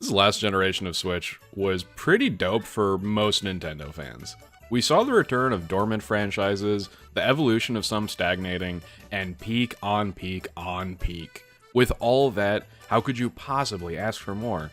This last generation of Switch was pretty dope for most Nintendo fans. We saw the return of dormant franchises, the evolution of some stagnating, and peak on peak on peak. With all that, how could you possibly ask for more?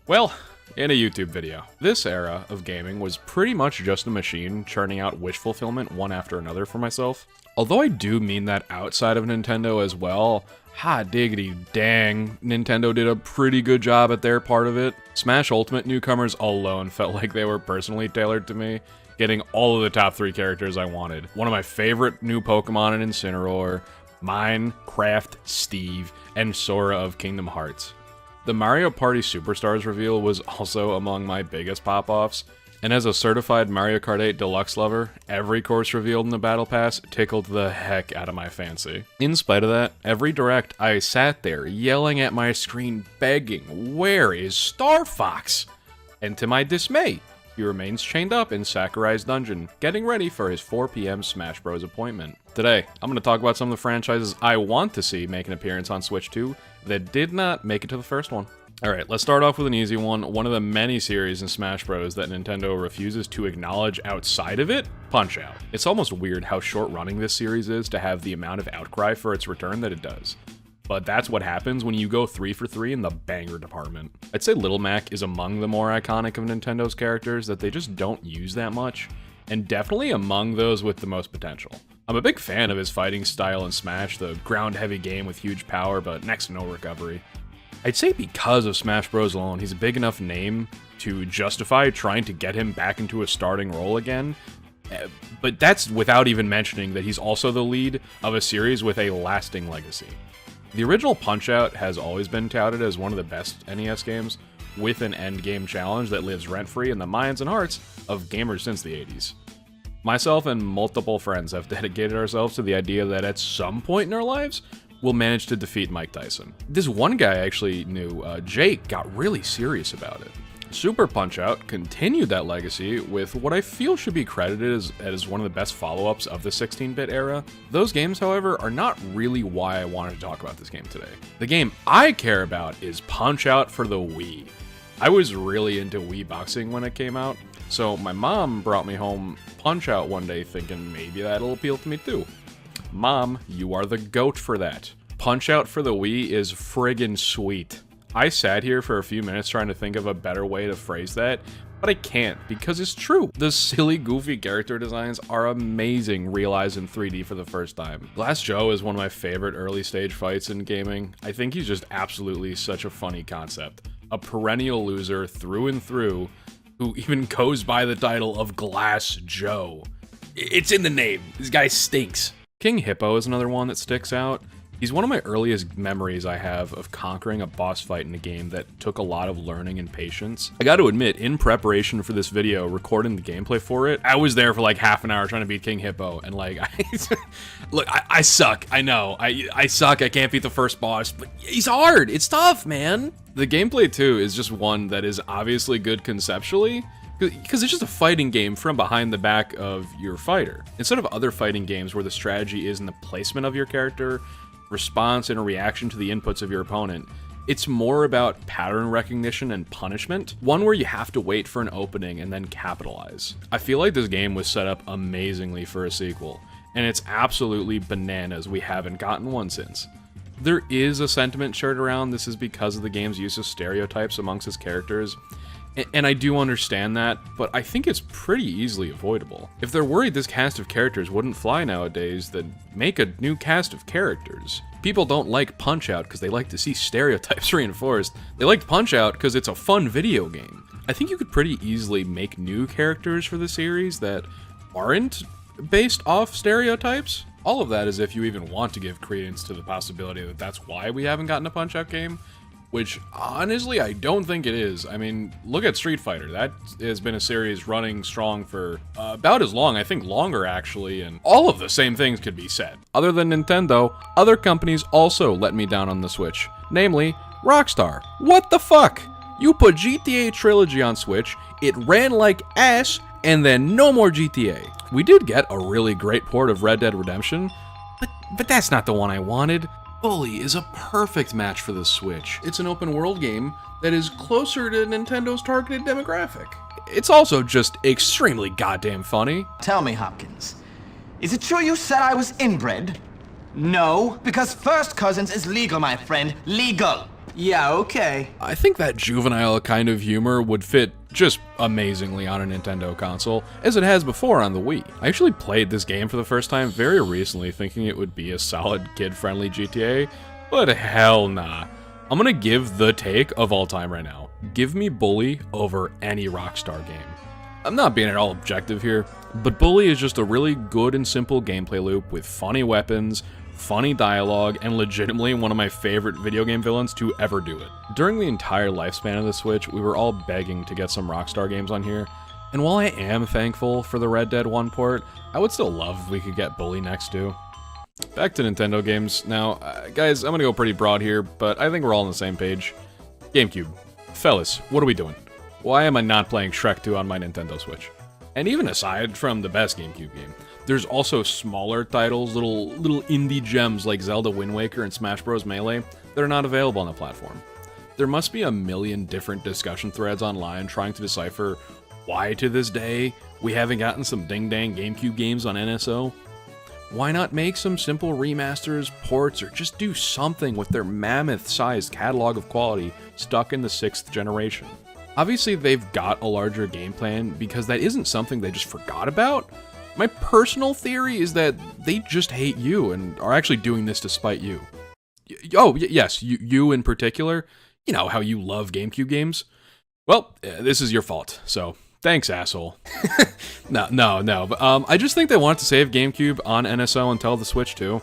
Well, in a YouTube video, this era of gaming was pretty much just a machine churning out wish fulfillment one after another for myself. Although I do mean that outside of Nintendo as well, hot diggity dang, Nintendo did a pretty good job at their part of it. Smash Ultimate newcomers alone felt like they were personally tailored to me, getting all of the top 3 characters I wanted. One of my favorite new Pokemon in Incineroar, mine, Craft, Steve, and Sora of Kingdom Hearts. The Mario Party Superstars reveal was also among my biggest pop-offs, and as a certified Mario Kart 8 Deluxe lover, every course revealed in the Battle Pass tickled the heck out of my fancy. In spite of that, every Direct I sat there yelling at my screen begging, "Where is Star Fox?" And to my dismay, he remains chained up in Sakurai's dungeon, getting ready for his 4 p.m. Smash Bros. Appointment. Today, I'm going to talk about some of the franchises I want to see make an appearance on Switch 2 that did not make it to the first one. Alright, let's start off with an easy one of the many series in Smash Bros. That Nintendo refuses to acknowledge outside of it, Punch-Out! It's almost weird how short-running this series is to have the amount of outcry for its return that it does. But that's what happens when you go 3 for 3 in the banger department. I'd say Little Mac is among the more iconic of Nintendo's characters that they just don't use that much, and definitely among those with the most potential. I'm a big fan of his fighting style in Smash, the ground-heavy game with huge power but next to no recovery. I'd say because of Smash Bros. Alone, he's a big enough name to justify trying to get him back into a starting role again, but that's without even mentioning that he's also the lead of a series with a lasting legacy. The original Punch-Out! Has always been touted as one of the best NES games, with an endgame challenge that lives rent-free in the minds and hearts of gamers since the 80s. Myself and multiple friends have dedicated ourselves to the idea that at some point in our lives, we'll manage to defeat Mike Tyson. This one guy I actually knew, Jake, got really serious about it. Super Punch-Out! Continued that legacy with what I feel should be credited as one of the best follow-ups of the 16-bit era. Those games, however, are not really why I wanted to talk about this game today. The game I care about is Punch-Out! For the Wii. I was really into Wii boxing when it came out, so my mom brought me home Punch-Out! One day thinking maybe that'll appeal to me too. Mom, you are the goat for that. Punch-Out! For the Wii is friggin' sweet. I sat here for a few minutes trying to think of a better way to phrase that, but I can't because it's true. The silly, goofy character designs are amazing realized in 3D for the first time. Glass Joe is one of my favorite early stage fights in gaming. I think he's just absolutely such a funny concept. A perennial loser through and through who even goes by the title of Glass Joe. It's in the name. This guy stinks. King Hippo is another one that sticks out. He's one of my earliest memories I have of conquering a boss fight in a game that took a lot of learning and patience. I gotta admit, in preparation for this video, recording the gameplay for it, I was there for like half an hour trying to beat King Hippo, and like, I suck, I know, I suck, I can't beat the first boss, but he's hard, it's tough, man! The gameplay too is just one that is obviously good conceptually, because it's just a fighting game from behind the back of your fighter. Instead of other fighting games where the strategy is in the placement of your character, response and a reaction to the inputs of your opponent, it's more about pattern recognition and punishment, one where you have to wait for an opening and then capitalize. I feel like this game was set up amazingly for a sequel, and it's absolutely bananas we haven't gotten one since. There is a sentiment shared around this is because of the game's use of stereotypes amongst its characters, and I do understand that, but I think it's pretty easily avoidable. If they're worried this cast of characters wouldn't fly nowadays, then make a new cast of characters. People don't like Punch-Out! Because they like to see stereotypes reinforced. They like Punch-Out! Because it's a fun video game. I think you could pretty easily make new characters for the series that aren't based off stereotypes. All of that is if you even want to give credence to the possibility that that's why we haven't gotten a Punch-Out! Game. Which, honestly, I don't think it is. I mean, look at Street Fighter. That has been a series running strong for about as long, I think longer actually, and all of the same things could be said. Other than Nintendo, other companies also let me down on the Switch. Namely, Rockstar. What the fuck? You put GTA Trilogy on Switch, it ran like ass, and then no more GTA. We did get a really great port of Red Dead Redemption, but that's not the one I wanted. Bully is a perfect match for the Switch. It's an open world game that is closer to Nintendo's targeted demographic. It's also just extremely goddamn funny. Tell me, Hopkins, is it true you said I was inbred? No, because first cousins is legal, my friend. Legal. Yeah, okay. I think that juvenile kind of humor would fit just amazingly on a Nintendo console, as it has before on the Wii. I actually played this game for the first time very recently, thinking it would be a solid kid-friendly GTA, but hell nah. I'm gonna give the take of all time right now. Give me Bully over any Rockstar game. I'm not being at all objective here, but Bully is just a really good and simple gameplay loop with funny weapons, funny dialogue, and legitimately one of my favorite video game villains to ever do it. During the entire lifespan of the Switch, we were all begging to get some Rockstar games on here, and while I am thankful for the Red Dead 1 port, I would still love if we could get Bully next too. Back to Nintendo games. Now, guys, I'm gonna go pretty broad here, but I think we're all on the same page. GameCube. Fellas, what are we doing? Why am I not playing Shrek 2 on my Nintendo Switch? And even aside from the best GameCube game, there's also smaller titles, little indie gems like Zelda Wind Waker and Smash Bros. Melee that are not available on the platform. There must be a million different discussion threads online trying to decipher why to this day we haven't gotten some ding-dang GameCube games on NSO. Why not make some simple remasters, ports, or just do something with their mammoth-sized catalog of quality stuck in the 6th generation? Obviously, they've got a larger game plan because that isn't something they just forgot about. My personal theory is that they just hate you and are actually doing this to spite you. Yes, you in particular. You know how you love GameCube games. Well, this is your fault, so thanks, asshole. No. But, I just think they want to save GameCube on NSO until the Switch too.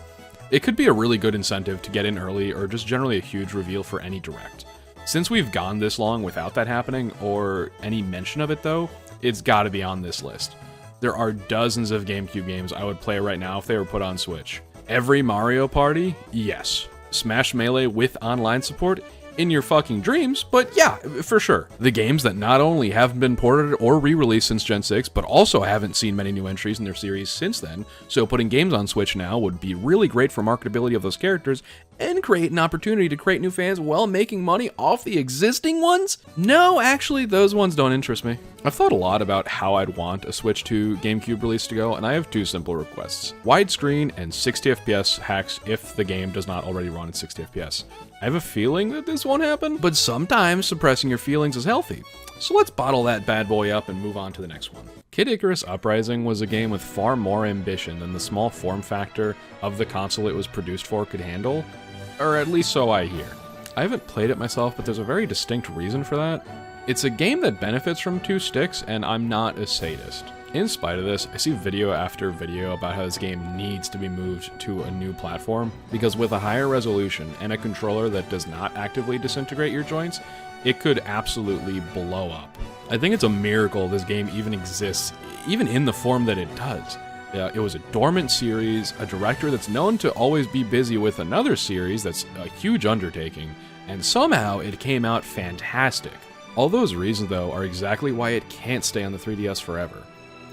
It could be a really good incentive to get in early or just generally a huge reveal for any direct. Since we've gone this long without that happening, or any mention of it though, it's gotta be on this list. There are dozens of GameCube games I would play right now if they were put on Switch. Every Mario Party? Yes. Smash Melee with online support? In your fucking dreams, but yeah, for sure. The games that not only haven't been ported or re-released since Gen 6, but also haven't seen many new entries in their series since then, so putting games on Switch now would be really great for marketability of those characters, and create an opportunity to create new fans while making money off the existing ones? No, actually, those ones don't interest me. I've thought a lot about how I'd want a Switch 2 GameCube release to go, and I have two simple requests. Widescreen and 60 FPS hacks if the game does not already run at 60 FPS. I have a feeling that this won't happen, but sometimes suppressing your feelings is healthy. So let's bottle that bad boy up and move on to the next one. Kid Icarus Uprising was a game with far more ambition than the small form factor of the console it was produced for could handle, or at least so I hear. I haven't played it myself, but there's a very distinct reason for that. It's a game that benefits from two sticks, and I'm not a sadist. In spite of this, I see video after video about how this game needs to be moved to a new platform, because with a higher resolution and a controller that does not actively disintegrate your joints, it could absolutely blow up. I think it's a miracle this game even exists, even in the form that it does. It was a dormant series, a director that's known to always be busy with another series that's a huge undertaking, and somehow it came out fantastic. All those reasons, though, are exactly why it can't stay on the 3DS forever.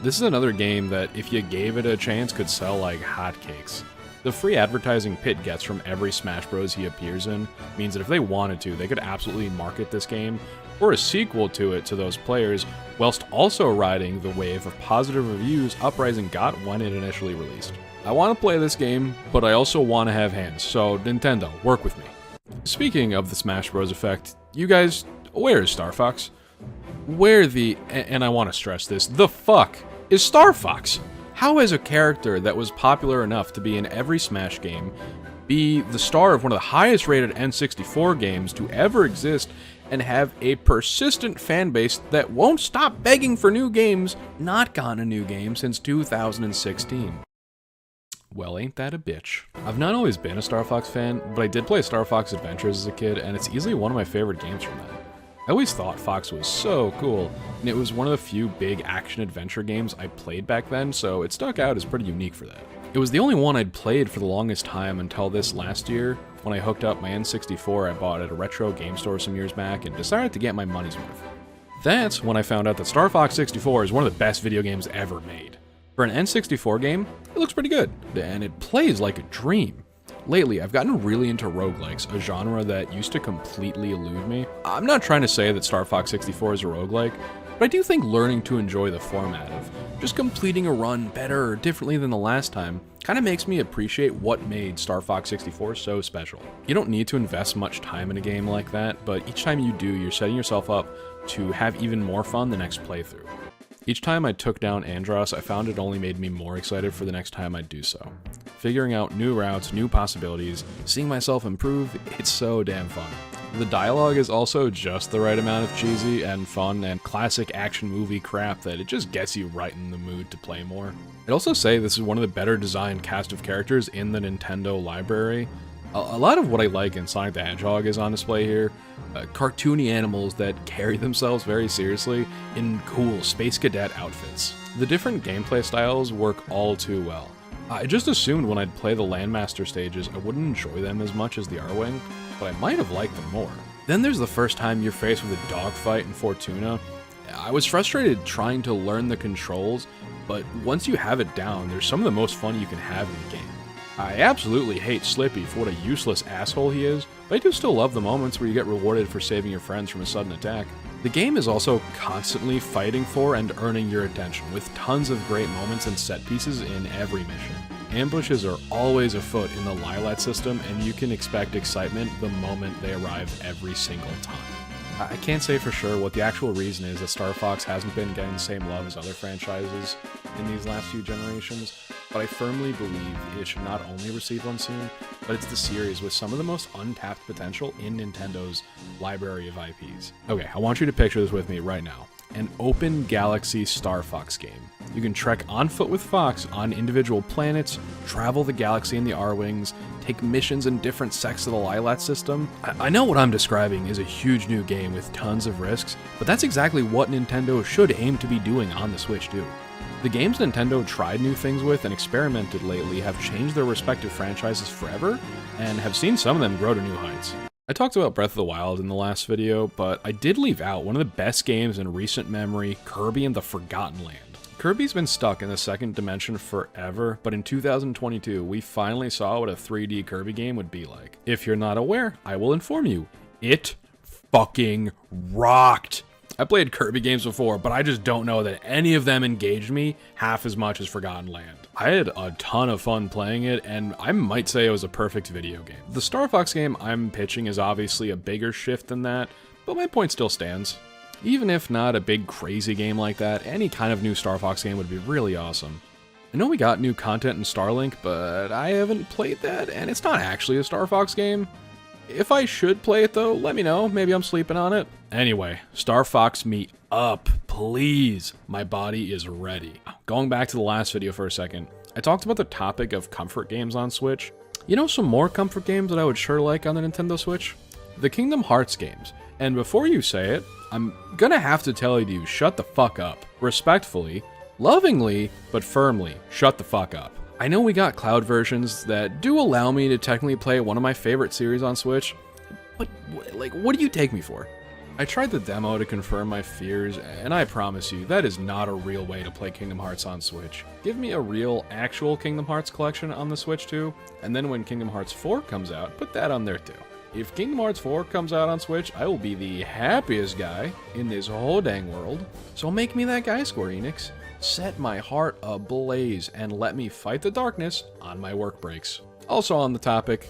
This is another game that, if you gave it a chance, could sell like hotcakes. The free advertising Pit gets from every Smash Bros. He appears in means that if they wanted to, they could absolutely market this game, or a sequel to it to those players, whilst also riding the wave of positive reviews Uprising got when it initially released. I want to play this game, but I also want to have hands, so Nintendo, work with me. Speaking of the Smash Bros. Effect, you guys, where is Star Fox? Where the, and I want to stress this, the fuck is Star Fox? How has a character that was popular enough to be in every Smash game be the star of one of the highest rated N64 games to ever exist and have a persistent fan base that won't stop begging for new games, not gotten a new game since 2016? Well, ain't that a bitch. I've not always been a Star Fox fan, but I did play Star Fox Adventures as a kid, and it's easily one of my favorite games from that. I always thought Fox was so cool, and it was one of the few big action-adventure games I played back then, so it stuck out as pretty unique for that. It was the only one I'd played for the longest time until this last year, when I hooked up my N64 I bought at a retro game store some years back and decided to get my money's worth. That's when I found out that Star Fox 64 is one of the best video games ever made. For an N64 game, it looks pretty good, and it plays like a dream. Lately, I've gotten really into roguelikes, a genre that used to completely elude me. I'm not trying to say that Star Fox 64 is a roguelike, but I do think learning to enjoy the format of just completing a run better or differently than the last time kind of makes me appreciate what made Star Fox 64 so special. You don't need to invest much time in a game like that, but each time you do, you're setting yourself up to have even more fun the next playthrough. Each time I took down Andros, I found it only made me more excited for the next time I'd do so. Figuring out new routes, new possibilities, seeing myself improve, it's so damn fun. The dialogue is also just the right amount of cheesy and fun and classic action movie crap that it just gets you right in the mood to play more. I'd also say this is one of the better designed cast of characters in the Nintendo library. A lot of what I like in Sonic the Hedgehog is on display here. Cartoony animals that carry themselves very seriously in cool Space Cadet outfits. The different gameplay styles work all too well. I just assumed when I'd play the Landmaster stages I wouldn't enjoy them as much as the R-Wing, but I might have liked them more. Then there's the first time you're faced with a dogfight in Fortuna. I was frustrated trying to learn the controls, but once you have it down, there's some of the most fun you can have in the game. I absolutely hate Slippy for what a useless asshole he is, but I do still love the moments where you get rewarded for saving your friends from a sudden attack. The game is also constantly fighting for and earning your attention, with tons of great moments and set pieces in every mission. Ambushes are always afoot in the Lilat system, and you can expect excitement the moment they arrive every single time. I can't say for sure what the actual reason is that Star Fox hasn't been getting the same love as other franchises in these last few generations, but I firmly believe it should not only receive one soon, but it's the series with some of the most untapped potential in Nintendo's library of IPs. Okay, I want you to picture this with me right now. An open galaxy Star Fox game. You can trek on foot with Fox on individual planets, travel the galaxy in the R-Wings, take missions in different sects of the Lilat system. I know what I'm describing is a huge new game with tons of risks, but that's exactly what Nintendo should aim to be doing on the Switch too. The games Nintendo tried new things with and experimented lately have changed their respective franchises forever, and have seen some of them grow to new heights. I talked about Breath of the Wild in the last video, but I did leave out one of the best games in recent memory, Kirby and the Forgotten Land. Kirby's been stuck in the second dimension forever, but in 2022, we finally saw what a 3D Kirby game would be like. If you're not aware, I will inform you. It fucking rocked! I played Kirby games before, but I just don't know that any of them engaged me half as much as Forgotten Land. I had a ton of fun playing it, and I might say it was a perfect video game. The Star Fox game I'm pitching is obviously a bigger shift than that, but my point still stands. Even if not a big crazy game like that, any kind of new Star Fox game would be really awesome. I know we got new content in Starlink, but I haven't played that, and it's not actually a Star Fox game. If I should play it though, let me know, maybe I'm sleeping on it. Anyway, Star Fox me up, please. My body is ready. Going back to the last video for a second, I talked about the topic of comfort games on Switch. You know some more comfort games that I would sure like on the Nintendo Switch? The Kingdom Hearts games. And before you say it, I'm gonna have to tell you to shut the fuck up. Respectfully, lovingly, but firmly, shut the fuck up. I know we got cloud versions that do allow me to technically play one of my favorite series on Switch, but what do you take me for? I tried the demo to confirm my fears, and I promise you, that is not a real way to play Kingdom Hearts on Switch. Give me a real, actual Kingdom Hearts collection on the Switch too, and then when Kingdom Hearts 4 comes out, put that on there too. If Kingdom Hearts 4 comes out on Switch, I will be the happiest guy in this whole dang world. So make me that guy, Square Enix. Set my heart ablaze and let me fight the darkness on my work breaks. Also on the topic,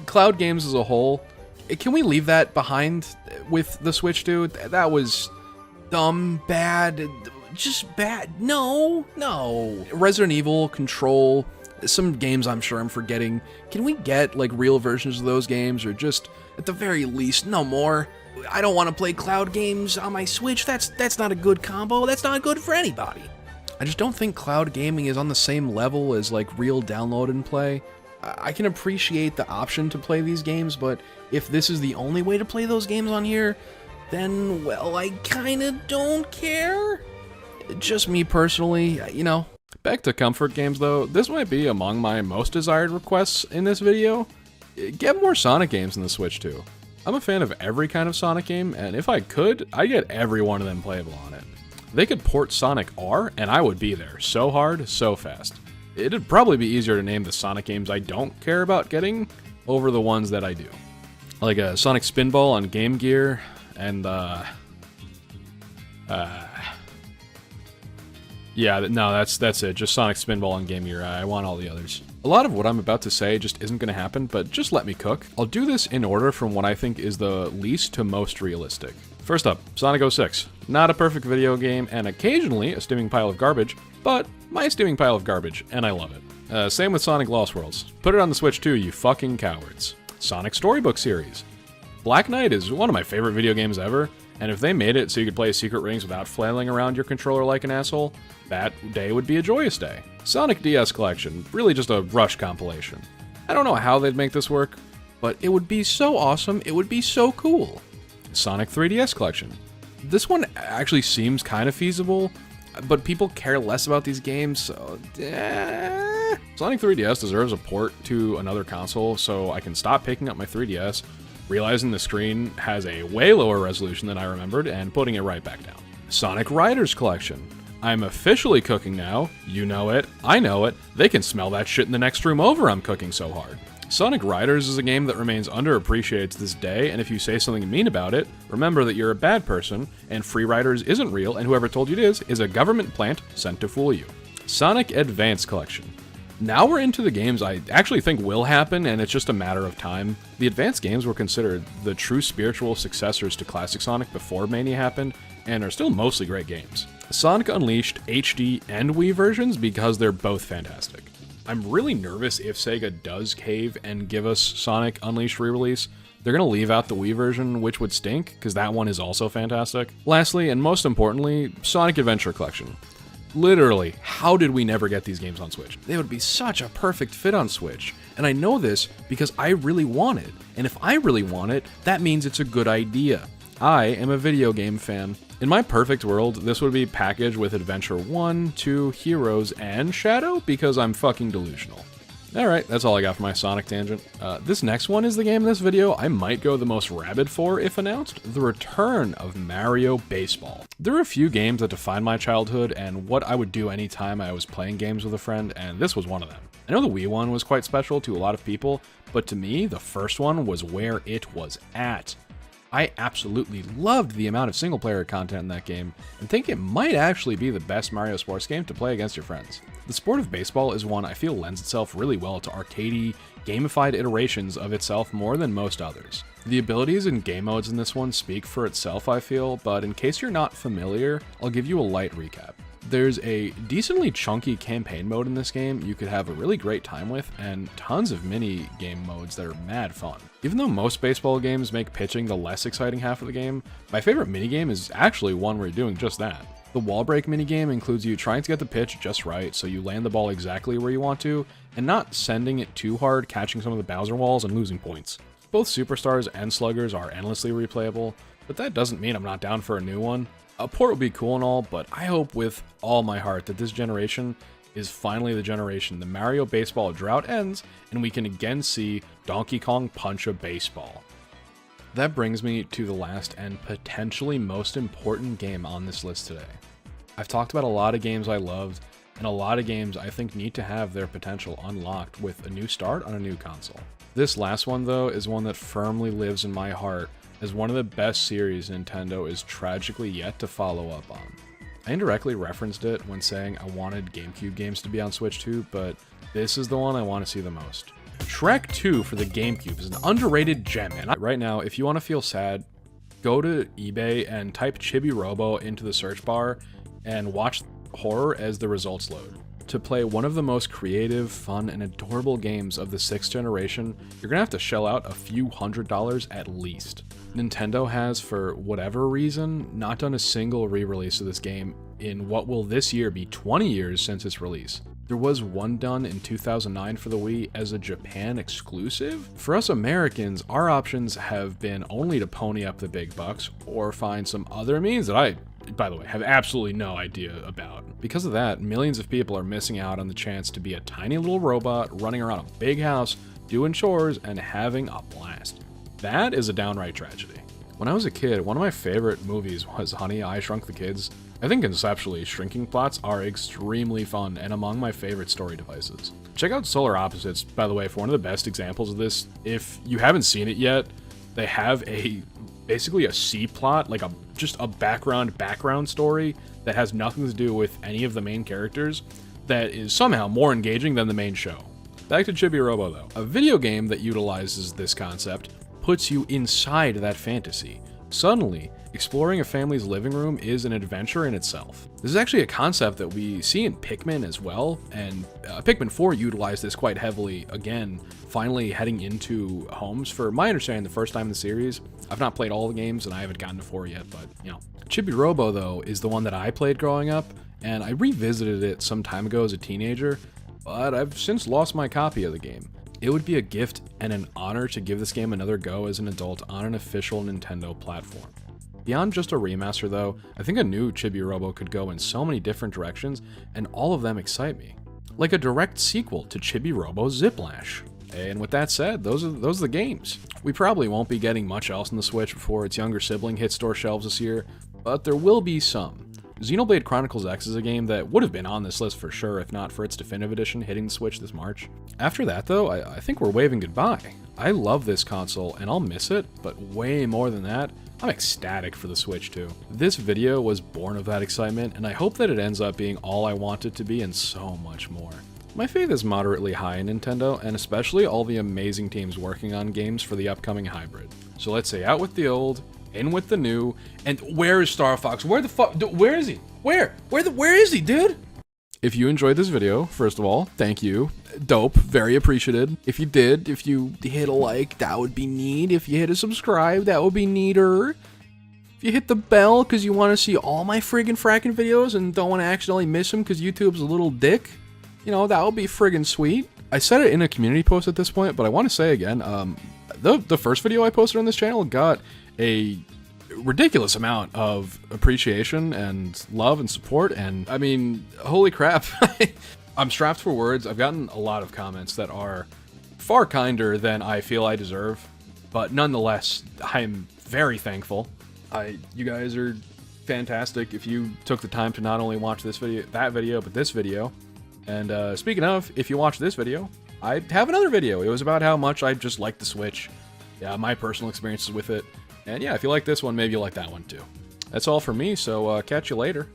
cloud games as a whole, can we leave that behind with the Switch, dude? That was dumb, bad, just bad. No. Resident Evil, Control, some games I'm sure I'm forgetting. Can we get like real versions of those games, or just at the very least, no more? I don't want to play cloud games on my Switch. That's not a good combo. That's not good for anybody. I just don't think cloud gaming is on the same level as like real download and play. I can appreciate the option to play these games, but if this is the only way to play those games on here, then, well, I kinda don't care. Just me personally, you know. Back to comfort games though, this might be among my most desired requests in this video. Get more Sonic games in the Switch too. I'm a fan of every kind of Sonic game, and if I could, I'd get every one of them playable on it. They could port Sonic R, and I would be there. So hard, so fast. It'd probably be easier to name the Sonic games I don't care about getting over the ones that I do. Like a Sonic Spinball on Game Gear, and yeah, no, that's it. Just Sonic Spinball on Game Gear. I want all the others. A lot of what I'm about to say just isn't going to happen, but just let me cook. I'll do this in order from what I think is the least to most realistic. First up, Sonic 06. Not a perfect video game, and occasionally a steaming pile of garbage, but my steaming pile of garbage, and I love it. Same with Sonic Lost Worlds. Put it on the Switch too, you fucking cowards. Sonic Storybook Series. Black Knight is one of my favorite video games ever, and if they made it so you could play Secret Rings without flailing around your controller like an asshole, that day would be a joyous day. Sonic DS Collection, really just a Rush compilation. I don't know how they'd make this work, but it would be so awesome, it would be so cool. Sonic 3DS Collection. This one actually seems kind of feasible, but people care less about these games, so Sonic 3DS deserves a port to another console so I can stop picking up my 3DS, realizing the screen has a way lower resolution than I remembered, and putting it right back down. Sonic Riders Collection. I'm officially cooking now. You know it. I know it. They can smell that shit in the next room over. I'm cooking so hard. Sonic Riders is a game that remains underappreciated to this day, and if you say something mean about it, remember that you're a bad person, and Free Riders isn't real, and whoever told you it is a government plant sent to fool you. Sonic Advance Collection. Now we're into the games I actually think will happen, and it's just a matter of time. The Advance games were considered the true spiritual successors to Classic Sonic before Mania happened, and are still mostly great games. Sonic Unleashed HD and Wii versions because they're both fantastic. I'm really nervous if Sega does cave and give us Sonic Unleashed re-release. They're going to leave out the Wii version, which would stink, because that one is also fantastic. Lastly, and most importantly, Sonic Adventure Collection. Literally, how did we never get these games on Switch? They would be such a perfect fit on Switch. And I know this because I really want it. And if I really want it, that means it's a good idea. I am a video game fan. In my perfect world, this would be packaged with Adventure 1, 2, Heroes, and Shadow because I'm fucking delusional. Alright, that's all I got for my Sonic tangent. This next one is the game in this video I might go the most rabid for if announced, the return of Mario Baseball. There are a few games that define my childhood and what I would do anytime I was playing games with a friend, and this was one of them. I know the Wii one was quite special to a lot of people, but to me, the first one was where it was at. I absolutely loved the amount of single-player content in that game, and think it might actually be the best Mario sports game to play against your friends. The sport of baseball is one I feel lends itself really well to arcadey, gamified iterations of itself more than most others. The abilities and game modes in this one speak for itself, I feel, but in case you're not familiar, I'll give you a light recap. There's a decently chunky campaign mode in this game you could have a really great time with, and tons of mini game modes that are mad fun. Even though most baseball games make pitching the less exciting half of the game, my favorite minigame is actually one where you're doing just that. The wall break minigame includes you trying to get the pitch just right so you land the ball exactly where you want to, and not sending it too hard, catching some of the Bowser walls and losing points. Both Superstars and Sluggers are endlessly replayable, but that doesn't mean I'm not down for a new one. A port would be cool and all, but I hope with all my heart that this generation is finally the generation the Mario Baseball drought ends and we can again see Donkey Kong punch a baseball. That brings me to the last and potentially most important game on this list today. I've talked about a lot of games I loved, and a lot of games I think need to have their potential unlocked with a new start on a new console. This last one, though, is one that firmly lives in my heart as one of the best series Nintendo is tragically yet to follow up on. I indirectly referenced it when saying I wanted GameCube games to be on Switch too, but this is the one I want to see the most. Shrek 2 for the GameCube is an underrated gem, and right now, if you want to feel sad, go to eBay and type Chibi-Robo into the search bar and watch horror as the results load. To play one of the most creative, fun, and adorable games of the 6th generation, you're gonna have to shell out a few $100s at least. Nintendo has, for whatever reason, not done a single re-release of this game in what will this year be 20 years since its release. There was one done in 2009 for the Wii as a Japan exclusive. For us Americans, our options have been only to pony up the big bucks or find some other means that I, by the way, have absolutely no idea about. Because of that, millions of people are missing out on the chance to be a tiny little robot running around a big house, doing chores, and having a blast. That is a downright tragedy. When I was a kid, one of my favorite movies was Honey, I Shrunk the Kids. I think conceptually, shrinking plots are extremely fun and among my favorite story devices. Check out Solar Opposites, by the way, for one of the best examples of this. If you haven't seen it yet, they have basically a C plot, like just a background story that has nothing to do with any of the main characters that is somehow more engaging than the main show. Back to Chibi-Robo though. A video game that utilizes this concept puts you inside that fantasy. Suddenly, exploring a family's living room is an adventure in itself. This is actually a concept that we see in Pikmin as well, and Pikmin 4 utilized this quite heavily, again, finally heading into homes for my understanding the first time in the series. I've not played all the games, and I haven't gotten to 4 yet, but, you know. Chibi-Robo, though, is the one that I played growing up, and I revisited it some time ago as a teenager, but I've since lost my copy of the game. It would be a gift and an honor to give this game another go as an adult on an official Nintendo platform. Beyond just a remaster though, I think a new Chibi-Robo could go in so many different directions, and all of them excite me. Like a direct sequel to Chibi-Robo Ziplash. And with that said, those are the games. We probably won't be getting much else on the Switch before its younger sibling hits store shelves this year, but there will be some. Xenoblade Chronicles X is a game that would have been on this list for sure if not for its definitive edition hitting the Switch this March. After that though, I think we're waving goodbye. I love this console and I'll miss it, but way more than that, I'm ecstatic for the Switch too. This video was born of that excitement, and I hope that it ends up being all I want it to be and so much more. My faith is moderately high in Nintendo, and especially all the amazing teams working on games for the upcoming hybrid. So let's say out with the old, in with the new, and where is Star Fox? Where the fuck? Where is he? Where is he, dude? If you enjoyed this video, first of all, thank you. Dope, very appreciated. If you did, if you hit a like, that would be neat. If you hit a subscribe, that would be neater. If you hit the bell because you want to see all my friggin' frackin' videos and don't want to accidentally miss them because YouTube's a little dick, you know, that would be friggin' sweet. I said it in a community post at this point, but I want to say again, the first video I posted on this channel got a ridiculous amount of appreciation and love and support, and I mean, holy crap. I'm strapped for words. I've gotten a lot of comments that are far kinder than I feel I deserve, but nonetheless, I'm very thankful. You guys are fantastic. If you took the time to not only watch this video, that video, but this video. And speaking of, if you watch this video, I have another video. It was about how much I just like the Switch. Yeah, my personal experiences with it. And yeah, if you like this one, maybe you'll like that one too. That's all for me, so catch you later.